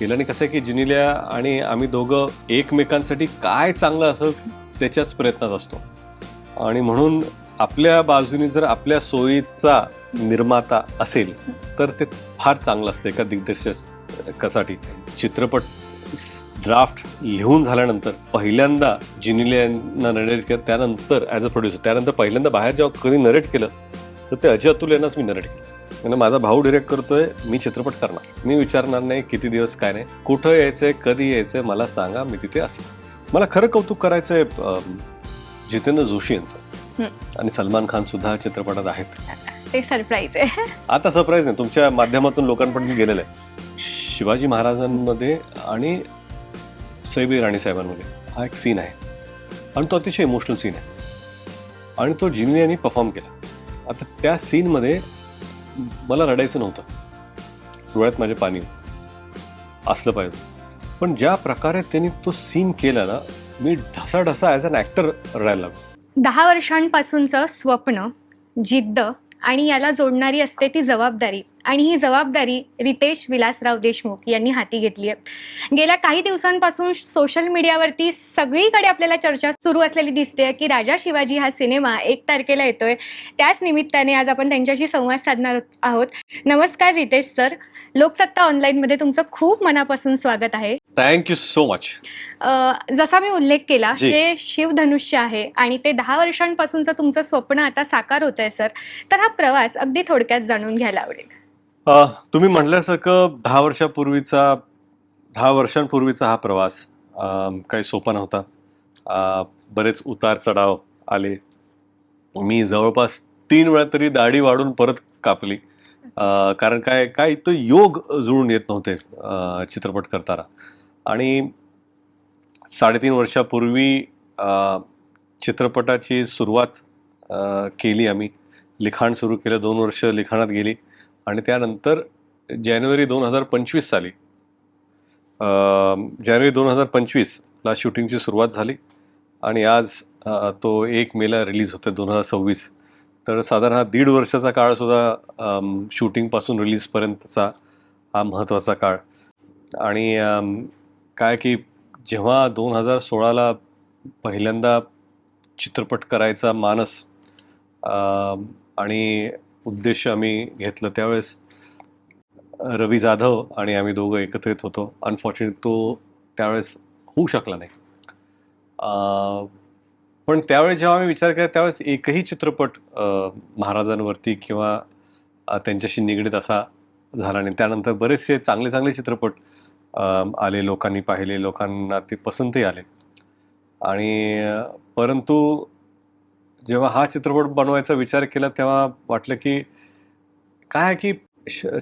केलं. आणि कसं आहे की जिनिल्या आणि आम्ही दोघं एकमेकांसाठी काय चांगलं असं त्याच्याच प्रयत्नात असतो. आणि म्हणून आपल्या बाजूनी जर आपल्या सोयीचा निर्माता असेल तर ते फार चांगलं असतं एका दिग्दर्शकासाठी. चित्रपट ड्राफ्ट लिहून झाल्यानंतर पहिल्यांदा जिनिलियांना नरेट केलं, त्यानंतर ॲज अ प्रोड्युसर, त्यानंतर पहिल्यांदा बाहेर जेव्हा कधी नरेट केलं तर ते अजय अतुल यांनाच मी नरेट केलं. म्हणजे माझा भाऊ डिरेक्ट करतोय, मी चित्रपट करणार, मी विचारणार नाही किती दिवस काय नाही, कुठं यायचंय, कधी यायचंय मला सांगा, मी तिथे असेल. मला खरं कौतुक करायचंय जितेंद्र जोशी यांचं. आणि सलमान खान सुद्धा चित्रपटात आहेत. ते सरप्राईज आहे. आता सरप्राईज नाही, तुमच्या माध्यमातून लोकांपर्यंत गेलेलं आहे. शिवाजी महाराजांमध्ये आणि सैबी राणी साहेबांमध्ये हा एक सीन आहे आणि तो अतिशय इमोशनल सीन आहे आणि तो जिनियांनी परफॉर्म केला. आता त्या सीनमध्ये मला रडायचं नव्हतं, डोळ्यात माझे पाणी असलं पाहिजे, पण ज्या प्रकारे त्यांनी तो सीन केला ना, मी ढसाढसा ॲज अन ॲक्टर रडायला लागलो. 10 वर्षांपासूनचं स्वप्न, जिद्द आणि याला जोडणारी असते ती जबाबदारी, आणि ही जबाबदारी रितेश विलासराव देशमुख यांनी हाती घेतली आहे. गेल्या काही दिवसांपासून सोशल मीडियावरती सगळीकडे आपल्याला चर्चा सुरू असलेली दिसते की राजा शिवाजी हा सिनेमा 1 तारखेला येतोय. त्याच निमित्ताने आज आपण त्यांच्याशी संवाद साधणार आहोत. नमस्कार रितेश सर, लोकसत्ता ऑनलाईनमध्ये तुमचं खूप मनापासून स्वागत आहे. Thank you so much. जसा मी उल्लेख केला, जी. हे शिवधनुष्य आहे आणि ते 10 वर्षांपासूनचं तुमचं स्वप्न आता साकार होत आहे सर. तर हा प्रवास अगदी थोडक्यात जाणून घ्यायला आवडेल. तुम्ही म्हटल्यासारखं 10 वर्षांपूर्वीचा हा प्रवास काही सोपा नव्हता. बरेच उतार चढाव आले. मी जवळपास 3 वेळा तरी दाढी वाढून परत कापली, कारण काय तो योग जुळून येत नव्हते चित्रपट करताना. आणि 3.5 वर्षापूर्वी चित्रपटाची सुरुवात केली आम्ही. लिखाण सुरू केलं, 2 वर्ष लिखाणात गेली आणि त्यानंतर जानेवारी 2025 साली जानेवारी 2025ला शूटिंगची सुरुवात झाली आणि आज तो 1 मेला रिलीज होतो 2026. तर साधारण हा 1.5 वर्षाचा काळसुद्धा शूटिंगपासून रिलीजपर्यंतचा हा महत्त्वाचा काळ. आणि काय की जेव्हा 2016ला पहिल्यांदा चित्रपट करायचा मानस आणि उद्देश आम्ही घेतलं, त्यावेळेस रवी जाधव आणि आम्ही दोघं एकत्रित होतो. अनफॉर्च्युनेट तो त्यावेळेस होऊ शकला नाही. पण त्यावेळेस जेव्हा आम्ही विचार केला त्यावेळेस एकही चित्रपट महाराजांवरती किंवा त्यांच्याशी निगडीत असा झाला नाही. त्यानंतर बरेचसे चांगले चांगले चित्रपट आले, लोकांनी पाहिले, लोकांना ते पसंतही आले. आणि परंतु जेव्हा हा चित्रपट बनवायचा विचार केला तेव्हा वाटलं की काय की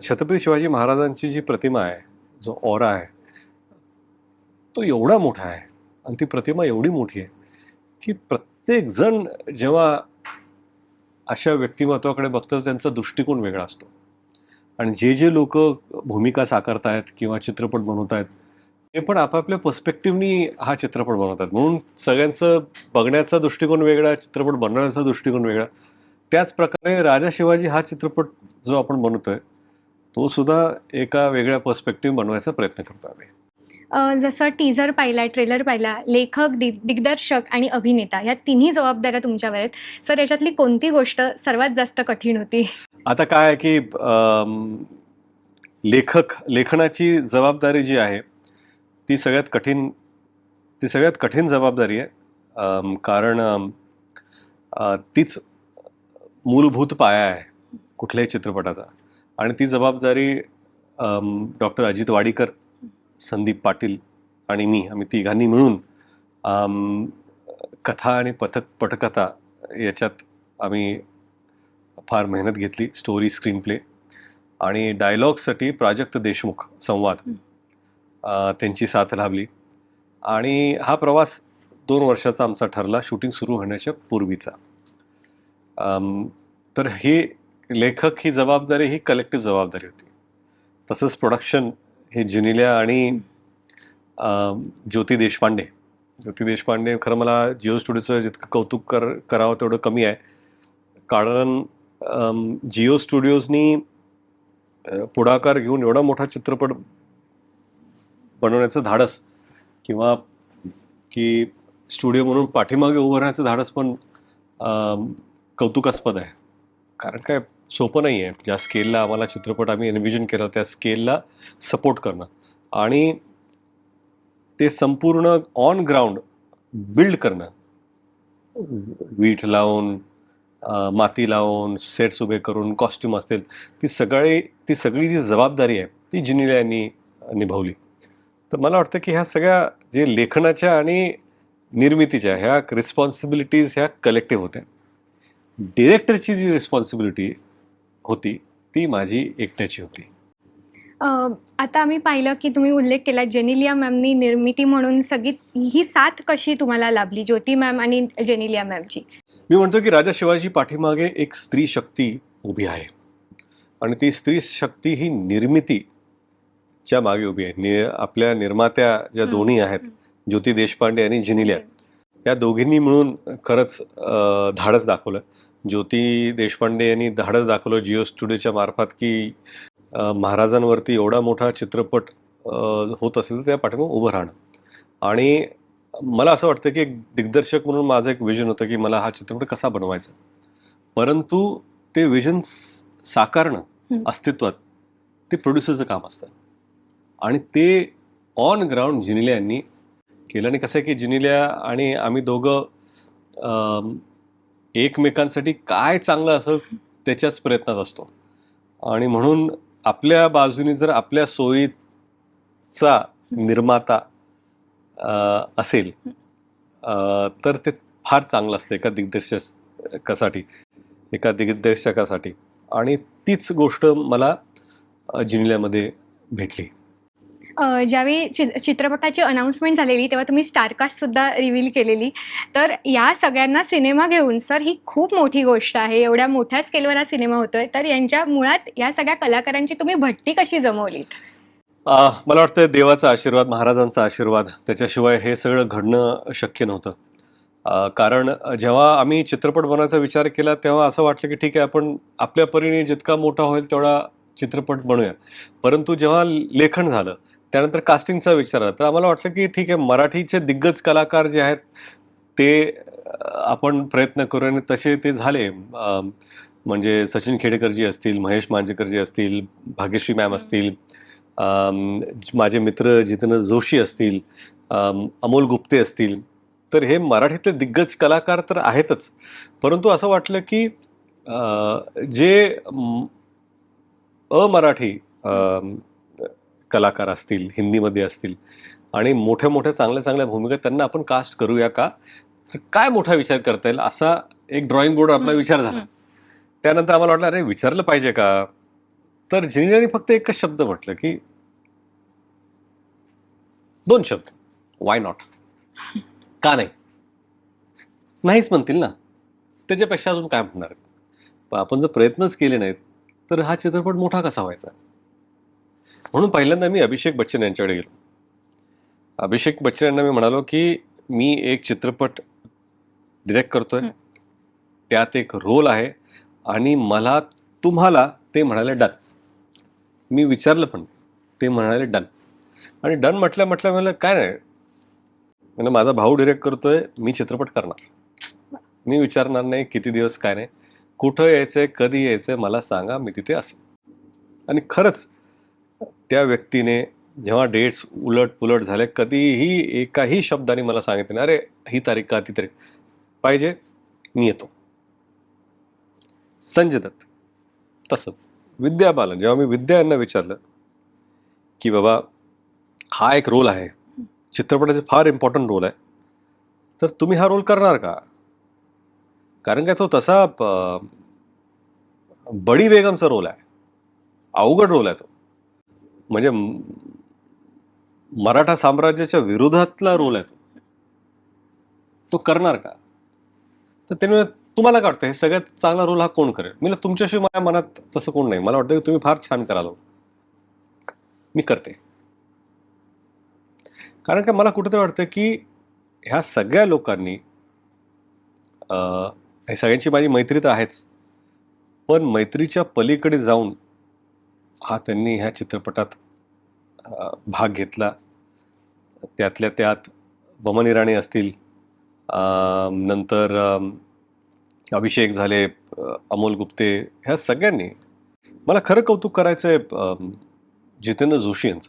छत्रपती शिवाजी महाराजांची जी प्रतिमा आहे, जो ऑरा आहे, तो एवढा मोठा आहे आणि ती प्रतिमा एवढी मोठी आहे की प्रत्येक जण जेव्हा अशा व्यक्तिमत्वाकडे बघतो त्यांचा दृष्टिकोन वेगळा असतो. आणि जे लोक भूमिका साकारतायत किंवा चित्रपट बनवत आहेत ते पण आपापल्या पर्स्पेक्टिव्हनी हा चित्रपट बनवतात. म्हणून सगळ्यांचं बघण्याचा दृष्टिकोन वेगळा, चित्रपट बनवण्याचा दृष्टिकोन वेगळा. त्याच प्रकारे राजा शिवाजी हा चित्रपट जो आपण बनवतोय तो सुद्धा एका वेगळ्या पर्स्पेक्टिव्ह बनवायचा प्रयत्न करतो आम्ही. जसं टीझर पाहिला, ट्रेलर पाहिला, लेखक, दिग्दर्शक आणि अभिनेता या तिन्ही जबाबदाऱ्या तुमच्यावर आहेत. सर, याच्यातली कोणती गोष्ट सर्वात जास्त कठीण होती? आता काय आहे की लेखनाची जबाबदारी जी आहे ती सगळ्यात कठीण जबाबदारी आहे. कारण तीच मूलभूत पाया आहे कुठल्याही चित्रपटाचा. आणि ती जबाबदारी डॉक्टर अजित वाडीकर, संदीप पाटील आणि आम्ही तिघांनी मिळून कथा आणि पटकथा याच्यात आम्ही फार मेहनत घेतली. स्टोरी, स्क्रीन प्ले आणि डायलॉगसाठी प्राजक्त देशमुख संवाद त्यांची साथ लाभली. आणि हा प्रवास 2 वर्षाचा आमचा ठरला शूटिंग सुरू होण्याच्या पूर्वीचा. तर ही ही जबाबदारी ही कलेक्टिव्ह जबाबदारी होती. तसंच प्रोडक्शन हे जिनिल्या आणि ज्योती देशपांडे खरं मला जिओ स्टुडिओचं जितकं कौतुक करावं तेवढं कमी आहे. कारण जिओ स्टुडिओजनी पुढाकार घेऊन एवढा मोठा चित्रपट बनवण्याचं धाडस किंवा की स्टुडिओ म्हणून पाठीमागे उभं राहण्याचं धाडस पण कौतुकास्पद आहे. कारण काय सोपं नाही आहे. ज्या स्केलला आम्हाला चित्रपट आम्ही एनविजन केला त्या स्केलला सपोर्ट करणं आणि ते संपूर्ण ऑन ग्राउंड बिल्ड करणं, वीट लावून माती लावून सेट्स उभे करून कॉस्ट्युम असतील, ती सगळी जी जबाबदारी आहे ती जिनिला यांनी निभावली. तर मला वाटतं की ह्या सगळ्या जे लेखनाच्या आणि निर्मितीच्या ह्या रिस्पॉन्सिबिलिटीज ह्या कलेक्टिव्ह होत्या. डिरेक्टरची जी रिस्पॉन्सिबिलिटी होती ती माझी एकट्याची होती. आता आम्ही पाहिलं की तुम्ही उल्लेख केला जेनिलिया मॅमनी निर्मिती म्हणून सगळी ही साथ कशी तुम्हाला लाभली ज्योती मॅम आणि जेनिलिया मॅमची? मी म्हणतो की राजा शिवाजी पाठीमागे एक स्त्री शक्ती उभी आहे आणि ती स्त्री शक्ती ही निर्मितीच्या मागे उभी आहे. आपल्या निर्मात्या ज्या दोन्ही आहेत, ज्योती देशपांडे आणि जिनिलिया, या दोघींनी मिळून खरंच धाडस दाखवलं. ज्योती देशपांडे यांनी धाडस दाखवलं जिओ स्टुडिओच्या मार्फत की महाराजांवरती एवढा मोठा चित्रपट होत असेल तर त्या पाठीमागे उभं राहणं. आणि मला असं वाटतं की एक दिग्दर्शक म्हणून माझं एक विजन होतं की मला हा चित्रपट कसा बनवायचा, परंतु ते विजन साकारणं अस्तित्वात ते प्रोड्युसरचं काम असतं आणि ते ऑन ग्राउंड जिनिलिया यांनी केलं. आणि कसं आहे की जिनिलिया आणि आम्ही दोघं एकमेकांसाठी काय चांगलं असं त्याच्याच प्रयत्नात असतो आणि म्हणून आपल्या बाजूनी जर आपल्या सोयीचा निर्माता असेल तर ते फार चांगलं असतं एका दिग्दर्शकासाठी आणि तीच गोष्ट मला जिनिलियामध्ये भेटली. ज्यावेळी चित्रपटाची अनाऊन्समेंट झालेली तेव्हा तुम्ही स्टारकास्टसुद्धा रिव्हील केलेली. तर या सगळ्यांना सिनेमा घेऊन सर ही खूप मोठी गोष्ट आहे. एवढ्या मोठ्या स्केलवर हा सिनेमा होतोय, तर यांच्या मुळात या सगळ्या कलाकारांची तुम्ही भट्टी कशी जमवलीत? मला वाटतं देवाचा आशीर्वाद, महाराजांचा आशीर्वाद, त्याच्याशिवाय हे सगळं घडणं शक्य नव्हतं. कारण जेव्हा आम्ही चित्रपट बनवायचा विचार केला तेव्हा असं वाटलं की ठीक आहे, आपण आपल्या परीने जितका मोठा होईल तेवढा चित्रपट बनवूया. परंतु जेव्हा लेखन झालं त्यानंतर कास्टिंगचा विचार आला तर आम्हाला वाटलं की ठीक आहे, मराठीचे दिग्गज कलाकार जे आहेत ते आपण प्रयत्न करू आणि तसे ते झाले. म्हणजे सचिन खेडेकरजी असतील, महेश मांजरेकरजी असतील, भाग्यश्री मॅम असतील, माझे मित्र जितेंद्र जोशी असतील, अमोल गुप्ते असतील, तर हे मराठीतले दिग्गज कलाकार तर आहेतच. परंतु असं वाटलं की जे अमराठी कलाकार असतील, हिंदीमध्ये असतील आणि मोठ्या मोठ्या चांगल्या भूमिका त्यांना आपण कास्ट करूया का, तर काय मोठा विचार करता येईल असा एक ड्रॉइंग बोर्ड आपला विचार झाला. त्यानंतर आम्हाला वाटलं अरे विचारलं पाहिजे का, तर जिनिलियाने फक्त एकच शब्द म्हटलं की 2 शब्द, वाय नॉट, का नाही. नाहीच म्हणतील ना, त्याच्यापेक्षा अजून काय म्हणणार. पण आपण जर प्रयत्नच केले नाहीत तर हा चित्रपट मोठा कसा व्हायचा. म्हणून पहिल्यांदा मी अभिषेक बच्चन यांच्याकडे गेलो. अभिषेक बच्चन यांना मी म्हणालो की मी एक चित्रपट डिरेक्ट करतोय, त्यात एक रोल आहे आणि मला तुम्हाला, ते म्हणाले डन. मी विचारलं पण ते म्हणाले डन. आणि डन म्हटलं म्हणलं काय नाही, म्हणजे माझा भाऊ डिरेक्ट करतोय, मी चित्रपट करणार, मी विचारणार नाही किती दिवस, काय नाही, कुठं यायचंय, कधी यायचंय मला सांगा, मी तिथे असेल. आणि खरंच त्या व्यक्तीने जेव्हा डेट्स उलट पुलट झाले, कधीही एकाही शब्दाने मला सांगितलं नाही अरे ही तारीख का ती तारीख पाहिजे, मी येतो. संजय दत्त तसंच. विद्या बालन, जेव्हा मी विद्या यांना विचारलं की बाबा हा एक रोल आहे, चित्रपटाचे फार इम्पॉर्टंट रोल आहे, तर तुम्ही हा रोल करणार का. कारण काय तो तसा बडी बेगमचा रोल आहे, अवघड रोल आहे तो, म्हणजे मराठा साम्राज्याच्या विरोधातला रोल आहे तो करणार का. तर त्याने तुम्हाला काय वाटतं हे सगळ्यात चांगला रोल हा कोण करेल. मी तुमच्याशिवाय माझ्या मनात तसं कोण नाही, मला वाटतं की तुम्ही फार छान कराल, मी करते. कारण काय मला कुठेतरी वाटतं की ह्या सगळ्या लोकांनी, हे सगळ्यांची माझी मैत्री तर आहेच, पण मैत्रीच्या पलीकडे जाऊन त्यांनी ह्या चित्रपटात भाग घेतला त्यातल्या त्यात बमन इराणी असतील, नंतर अभिषेक झाले, अमोल गुप्ते, ह्या सगळ्यांनी. मला खरं कौतुक करायचं आहे जितेंद्र जोशी यांचं.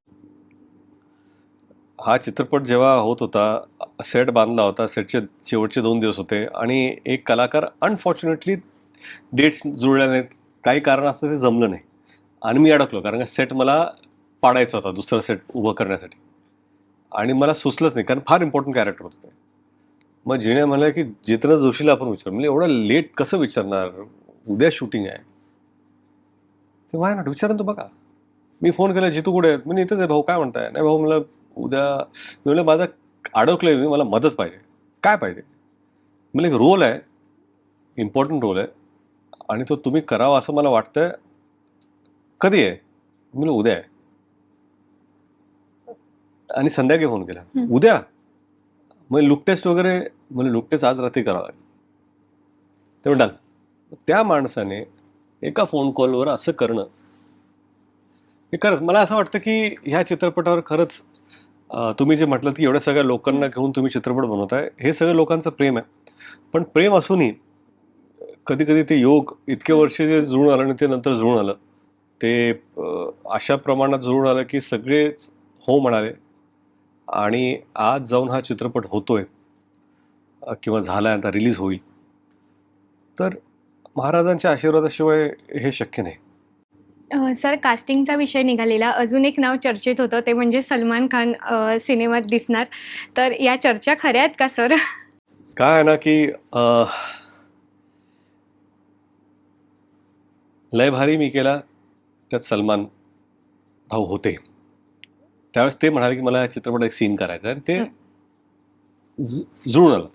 हा चित्रपट जेव्हा होत होता, सेट बांधला होता, सेटचे शेवटचे 2 दिवस होते आणि एक कलाकार अनफॉर्च्युनेटली डेट्स जुळल्या नाहीत, काही कारण असतं ते जमलं नाही आणि मी अडकलो, कारण का सेट मला पाडायचा होता, दुसरा सेट उभं करण्यासाठी, आणि मला सुचलंच नाही, कारण फार इम्पॉर्टंट कॅरेक्टर होतं ते. मग जिने म्हणलं की जितेंद्र जोशीला आपण विचार, म्हणजे एवढं लेट कसं विचारणार, उद्या शूटिंग आहे. ते व्हाय नॉट, विचारून तो बघा. मी फोन केला, जितू कुठे आहेत? मी इथेच आहे भाऊ, काय म्हणताय? नाही भाऊ, मला उद्या, मी म्हणलं माझं अडकलंय, मी, मला मदत पाहिजे. काय पाहिजे? मला एक रोल आहे, इम्पॉर्टंट रोल आहे आणि तो तुम्ही करावा असं मला वाटतंय. कधी आहे? मी म्हणलं उद्या आहे. आणि संध्याकाळी फोन केला, उद्या? मग लुक टेस्ट वगैरे, म्हणजे लुक टेस्ट आज रात्री करावं लागेल. तेव्हा डन. त्या माणसाने एका फोन कॉलवर असं करणं, हे खरंच मला असं वाटतं की ह्या चित्रपटावर खरंच तुम्ही जे म्हटलं की एवढ्या सगळ्या लोकांना घेऊन तुम्ही चित्रपट बनवताय, हे सगळं लोकांचं प्रेम आहे. पण प्रेम असूनही कधी कधी ते योग इतके वर्ष जे जुळून आलं आणि ते नंतर जुळून आलं, ते अशा प्रमाणात जुळून आलं की सगळेच हो म्हणाले. आणि आज जाऊन हा चित्रपट होतोय किंवा झाला, आता रिलीज होईल, तर महाराजांच्या आशीर्वादाशिवाय हे शक्य नाही. सर, कास्टिंगचा विषय निघालेला, अजून एक नाव चर्चेत होतं, ते म्हणजे सलमान खान सिनेमात दिसणार. तर या चर्चा खऱ्या आहेत का सर? काय आहे ना की लय भारी मी केला, त्यात सलमान भाऊ होते. त्यावेळेस ते म्हणाले की मला या चित्रपटात एक सीन करायचा आहे, आणि ते जुळून आलं.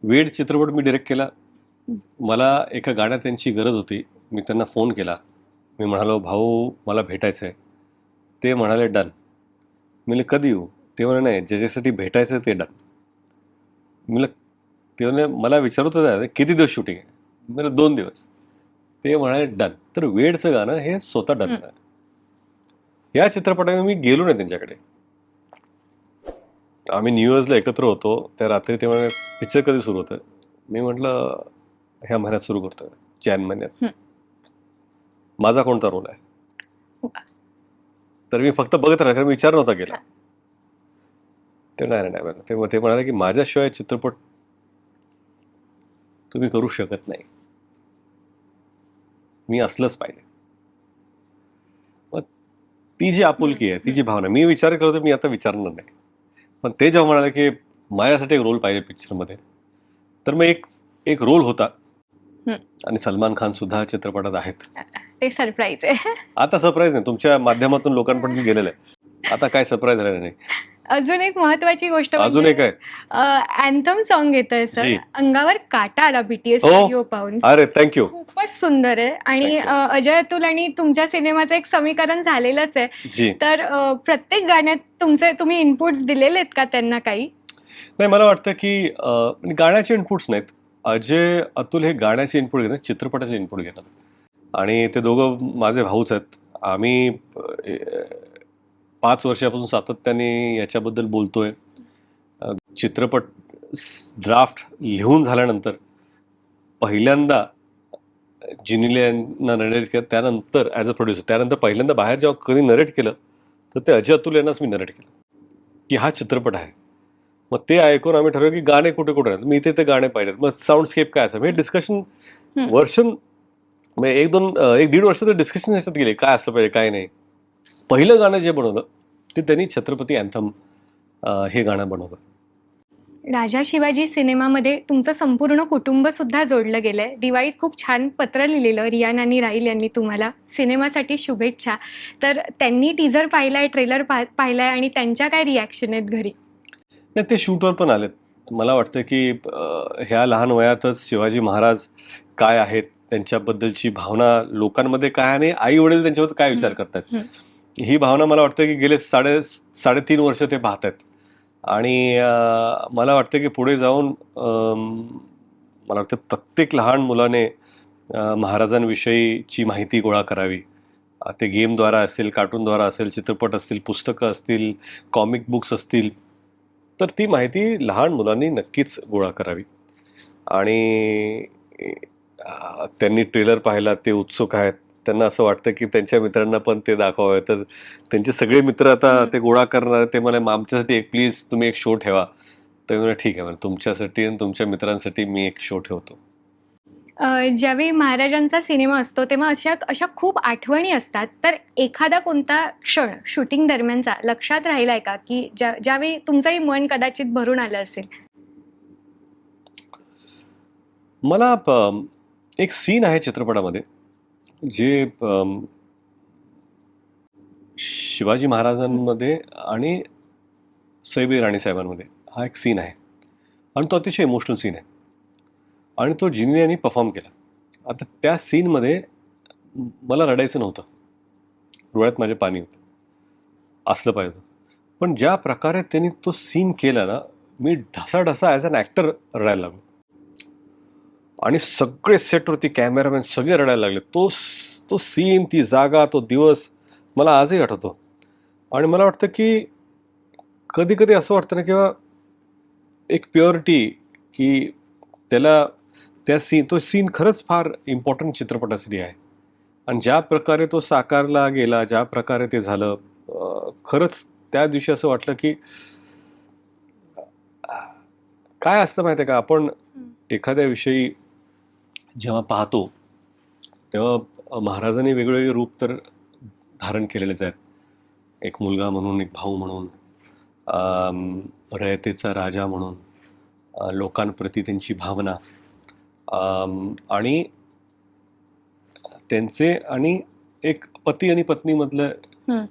वेड चित्रपट मी डिरेक्ट केला. मला एका गाण्यात त्यांची गरज होती. मी त्यांना फोन केला, मी म्हणालो भाऊ मला भेटायचं आहे. ते म्हणाले डन. मी म्हणले कधी येऊ? ते म्हणे नाही, ज्याच्यासाठी भेटायचं ते डन. मी ते म्हणे मला विचारत होतं किती दिवस शूटिंग आहे? म्हणजे 2 दिवस. ते म्हणाले डन. तर वेडचं गाणं हे स्वतः डन आहे. या चित्रपटाने मी गेलो नाही त्यांच्याकडे. आम्ही न्यू इयर्सला एकत्र होतो, त्या रात्री ते म्हणे पिक्चर कधी सुरू होतं? मी म्हटलं ह्या महिन्यात सुरू करतोय, जॅन महिन्यात. माझा कोणता रोल आहे? तर मी फक्त बघत राहिलो, कारण विचार नव्हता केला. ते नाही ते म्हणाले की माझ्याशिवाय चित्रपट तुम्ही करू शकत नाही, मी असलंच पाहिजे. मग ती जी आपुलकी आहे, ती जी भावना, मी विचार करतो, मी आता विचारणार नाही. पण ते जेव्हा म्हणाले की माझ्यासाठी एक रोल पाहिजे पिक्चरमध्ये, तर मग एक रोल होता. आणि सलमान खान सुद्धा चित्रपटात आहेत. ते सरप्राईज आहे. आता सरप्राईज नाही, तुमच्या माध्यमातून लोकांपर्यंत गेलेलं आहे. आता काय सरप्राईज राहिलं नाही. अजून एक महत्वाची गोष्ट, अजून एक आहे, अँथम सॉन्ग येतंय सर, जी. अंगावर काटा आला बीटीएस हो. व्हिडिओ पाहून. अरे थँक्यू. खूपच सुंदर आहे. आणि Thank you. अजय अतुल आणि तुमच्या सिनेमाचं एक समीकरण झालेलंच आहे. जी. तर प्रत्येक गाण्यात तुम्ही इनपुट्स दिलेले आहेत का त्यांना काही? नाही, मला वाटतं की म्हणजे गाण्याचे इनपुट्स नाहीत. अजय अतुल हे गाण्याचे इनपुट घेतात, चित्रपटाचे इनपुट घेतात. आणि ते दोघं माझे भाऊच आहेत. आम्ही 5 वर्षापासून सातत्याने याच्याबद्दल बोलतोय. चित्रपट ड्राफ्ट लिहून झाल्यानंतर पहिल्यांदा जिनीले यांना नरेट केलं, त्यानंतर ॲज अ प्रोड्युसर, त्यानंतर पहिल्यांदा बाहेर जेव्हा कधी नरेट केलं तर ते अजय अतुल यांनाच मी नरेट केलं की हा चित्रपट आहे. मग ते ऐकून आम्ही ठरवलं की गाणे कुठे कुठे आहेत, मी इथे ते गाणे पाहिजेत, मग साऊंडस्केप काय असं, हे डिस्कशन वर्ष, म्हणजे 1-1.5 वर्ष तर डिस्कशन ह्याच्यात गेले, काय असलं पाहिजे काय नाही. पहिलं गाणं जे बनवलं ते त्यांनी छत्रपती अँथम हे गाणं बनवलं. राजा शिवाजी सिनेमामध्ये तुमचं संपूर्ण कुटुंब सुद्धा जोडलं गेलंय. दिवाळीत खूप छान पत्र लिहिलेलं रियान आणि राहिल यांनी तुम्हाला, सिनेमासाठी शुभेच्छा. तर त्यांनी टीझर पाहिलाय, ट्रेलर पाहिलाय, आणि त्यांच्या काय रिॲक्शन आहेत घरी? नाही, ते शूटवर पण आलेत. मला वाटतं की ह्या लहान वयातच शिवाजी महाराज काय आहेत, त्यांच्याबद्दलची भावना लोकांमध्ये काय, आणि आई वडील त्यांच्याबद्दल काय विचार करतात, ही भावना मला वाटतं की गेले 3.5 वर्ष ते पाहत आहेत. आणि मला वाटतं की पुढे जाऊन मला वाटतं प्रत्येक लहान मुलाने महाराजांविषयीची माहिती गोळा करावी ते गेमद्वारा असेल, कार्टूनद्वारा असेल, चित्रपट असतील, पुस्तकं असतील, कॉमिक बुक्स असतील, तर ती माहिती लहान मुलांनी नक्कीच गोळा करावी. आणि त्यांनी ट्रेलर पाहिला, ते उत्सुक आहेत, त्यांना असं वाटतं की त्यांच्या मित्रांना पण ते दाखवावं. तर त्यांचे सगळे मित्र आता ते गोळा करणार. ते मला आमच्यासाठी एक प्लीज तुम्ही एक शो ठेवा. तर मी म्हणलं, ठीक आहे, म्हणजे तुमच्यासाठी आणि तुमच्या मित्रांसाठी मी एक शो ठेवतो. ज्यावेळी महाराजांचा सिनेमा असतो तेव्हा अशा अशा खूप आठवणी असतात. तर एखादा कोणता क्षण शूटिंग दरम्यानचा लक्षात राहिलाय का, की ज्यावेळी तुमचंही मन कदाचित भरून आलं असेल? मला एक सीन आहे चित्रपटामध्ये, जे शिवाजी महाराजांमध्ये आणि सैबी राणीसाहेबांमध्ये हा एक सीन आहे. आणि तो अतिशय इमोशनल सीन आहे. आणि तो जिनी यांनी परफॉर्म केला. आता त्या सीनमध्ये मला रडायचं नव्हतं. डोळ्यात माझे पाणी होतं. असलं पाहिजे. पण ज्या प्रकारे त्यांनी तो सीन केला ना, मी ढसाढसा ॲज अन ॲक्टर रडायला लागलो. आणि सगळे सेटवरती कॅमेरामॅन सगळे रडायला लागले. तो सीन, ती जागा, तो दिवस मला आजही आठवतो. आणि मला वाटतं की कधी कधी असं वाटतं ना, किंवा एक प्युरिटी, की त्याला तो सीन खरंच फार इम्पॉर्टंट चित्रपटासाठी आहे. आणि ज्या प्रकारे तो साकारला गेला, ज्या प्रकारे ते झालं, खरंच त्या दिवशी असं वाटलं की काय असतं माहिती आहे का, आपण एखाद्याविषयी जेव्हा पाहतो तेव्हा महाराजांनी वेगवेगळे रूप तर धारण केलेलेच आहेत. एक मुलगा म्हणून, एक भाऊ म्हणून, रयतेचा राजा म्हणून, लोकांप्रती त्यांची भावना, आणि त्यांचे आणि एक पती आणि पत्नीमधलं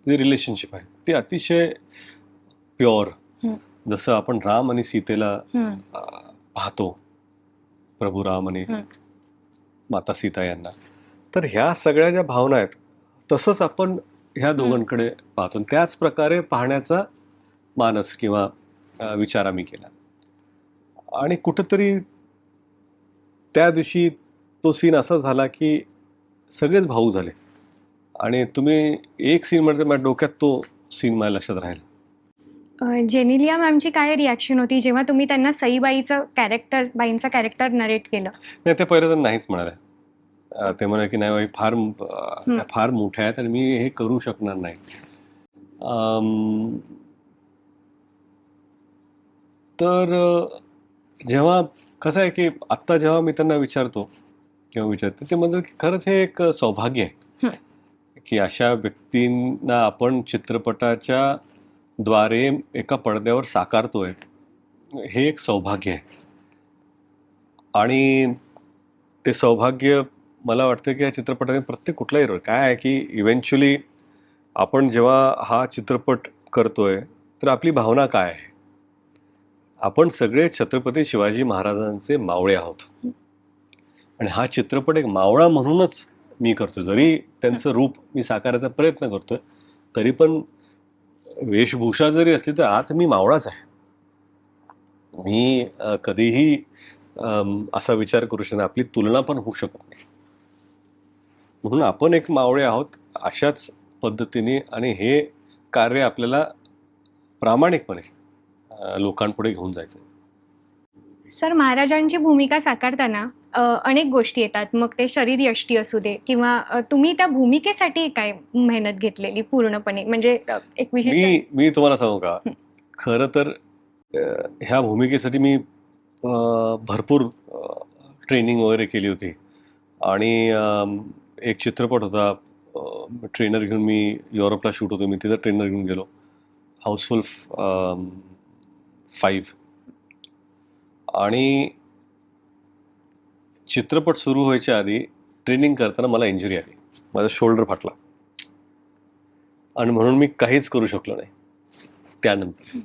जे रिलेशनशिप आहे ते अतिशय प्युअर. जसं आपण राम आणि सीतेला पाहतो, प्रभू राम आणि माता सीता यांना, तर ह्या सगळ्या ज्या भावना आहेत तसंच आपण ह्या दोघांकडे पाहतो. त्याच प्रकारे पाहण्याचा मानस किंवा विचार आम्ही केला. आणि कुठंतरी त्या दिवशी तो सीन असा झाला की सगळेच भाऊ झाले. आणि तुम्ही एक सीन म्हणजे माझ्या डोक्यात तो सीन माझ्या लक्षात राहिला. जेनेलिया मॅमची काय रिॲक्शन होती जेव्हा तुम्ही त्यांना बाईंचा कॅरेक्टर नरेट केलं? नाही, ते पहिलं तर नाहीच म्हणाले. ते म्हणाले की नाही बाई, त्या फार मोठ्या आहेत आणि मी हे करू शकणार नाही. तर जेव्हा कसं आहे की आत्ता जेव्हा मी त्यांना विचारतो किंवा विचारते, ते म्हणतात की खरंच हे एक सौभाग्य आहे की अशा व्यक्तींना आपण चित्रपटाच्या द्वारे एका पडद्यावर साकारतोय. हे एक सौभाग्य आहे. आणि ते सौभाग्य मला वाटतं की या चित्रपटाने प्रत्येक कुठलाही रोल काय आहे की इव्हेंच्युअली आपण जेव्हा हा चित्रपट करतोय तर आपली भावना काय आहे. आपण सगळे छत्रपती शिवाजी महाराजांचे मावळे आहोत. आणि हा चित्रपट एक मावळा म्हणूनच मी करतो. जरी त्यांचं रूप मी साकारायचा प्रयत्न करतोय तरी पण वेशभूषा जरी असली तर आत मी मावळाच आहे. मी कधीही असा विचार करू शकतो, आपली तुलना पण होऊ शकत नाही. म्हणून आपण एक मावळे आहोत अशाच पद्धतीने. आणि हे कार्य आपल्याला प्रामाणिकपणे लोकांपुढे घेऊन जायचं. सर, महाराजांची भूमिका साकारताना अनेक गोष्टी येतात. मग ते शरीरयष्टी असू दे किंवा तुम्ही त्या भूमिकेसाठी काय मेहनत घेतलेली पूर्णपणे, म्हणजे एक विशिष्ट. मी तुम्हाला सांगू का, खरं तर ह्या भूमिकेसाठी मी भरपूर ट्रेनिंग वगैरे केली होती. आणि एक चित्रपट होता, ट्रेनर घेऊन मी युरोपला शूट होतो, मी तिथं ट्रेनर घेऊन गेलो, हाऊसफुल 5. आणि चित्रपट सुरू व्हायच्या आधी ट्रेनिंग करताना मला इंजुरी आली, माझा शोल्डर फाटला. आणि म्हणून मी काहीच करू शकलो नाही त्यानंतर.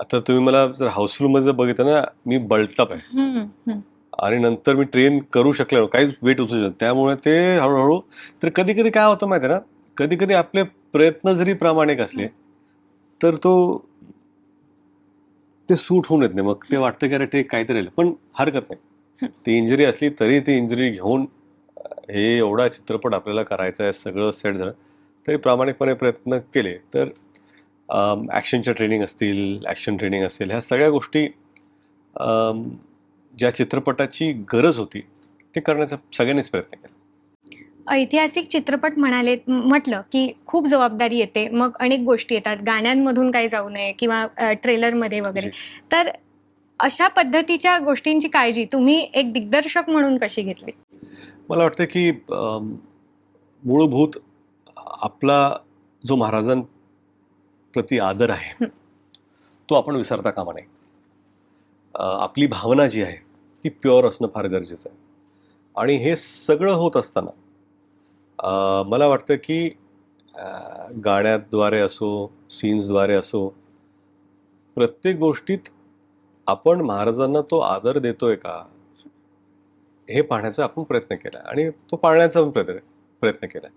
आता तुम्ही मला जर हाऊसफुलमध्ये जर बघितलं ना, मी बल्टअप आहे. आणि नंतर मी ट्रेन करू शकलो, काहीच वेट उचलू शकतो. त्यामुळे ते हळूहळू. तर कधी कधी काय होतं माहिती आहे ना, कधी कधी आपले प्रयत्न जरी प्रामाणिक असले तर ते सूट होऊन येत नाही. मग ते वाटतं की अरे ते काहीतरी पण हरकत नाही. ती इंजुरी असली तरी ती इंजुरी घेऊन हे एवढा चित्रपट आपल्याला करायचा आहे, सगळं सेट झालं तरी प्रामाणिकपणे प्रयत्न केले तर ॲक्शनच्या ट्रेनिंग असतील, ॲक्शन ट्रेनिंग असेल, ह्या सगळ्या गोष्टी अम, ज्या चित्रपटाची गरज होती ते करण्याचा सगळ्यांनीच प्रयत्न केला. ऐतिहासिक चित्रपट म्हटलं की खूप जबाबदारी येते, मग अनेक गोष्टी येतात, गाण्यांमधून काही जाऊ नये किंवा ट्रेलरमध्ये वगैरे. जी. तर अशा पद्धतीच्या गोष्टींची काळजी तुम्ही एक दिग्दर्शक म्हणून कशी घेतली? मला वाटतं की मूलभूत आपला जो महाराजांप्रती आदर आहे हं. तो आपण विसरता कामा नये. आपली भावना जी आहे ती प्युअर असणं फार गरजेचं आहे. आणि हे सगळं होत असताना मला वाटतं की गाण्याद्वारे असो, सीन्सद्वारे असो, प्रत्येक गोष्टीत आपण महाराजांना तो आदर देतोय का हे पाहण्याचा आपण प्रयत्न केला आणि तो पाळण्याचा पण प्रयत्न केला.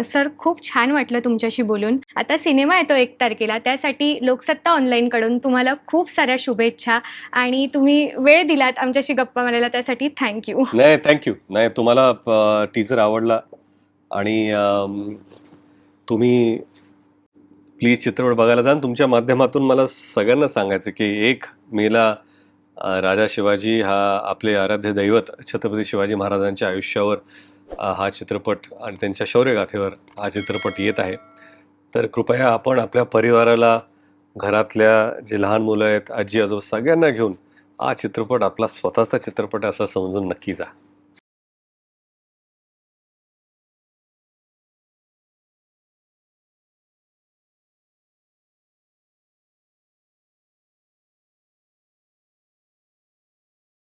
सर, खूप छान वाटलं तुमच्याशी बोलून. आता सिनेमा येतो 1 तारखेला, त्यासाठी लोकसत्ता ऑनलाईनकडून तुम्हाला खूप साऱ्या शुभेच्छा आणि तुम्ही वेळ दिलात आमच्याशी गप्पा मारायला, त्यासाठी थँक यू. नाही, थँक्यू. नाही, तुम्हाला टीजर आवडला आणि तुम्ही प्लीज चित्रपट बघायला जा. आणि तुमच्या माध्यमातून मला सगळ्यांना सांगायचं की 1 मेला राजा शिवाजी हा आपले आराध्य दैवत छत्रपती शिवाजी महाराजांच्या आयुष्यावर हा चित्रपट आणि त्यांच्या शौर्यगाथेवर हा चित्रपट येत आहे. तर कृपया आपण आपल्या परिवाराला, घरातल्या जे लहान मुलं आहेत, आजी आजोबा सगळ्यांना घेऊन हा चित्रपट आपला स्वतःचा चित्रपट असं समजून नक्की जा.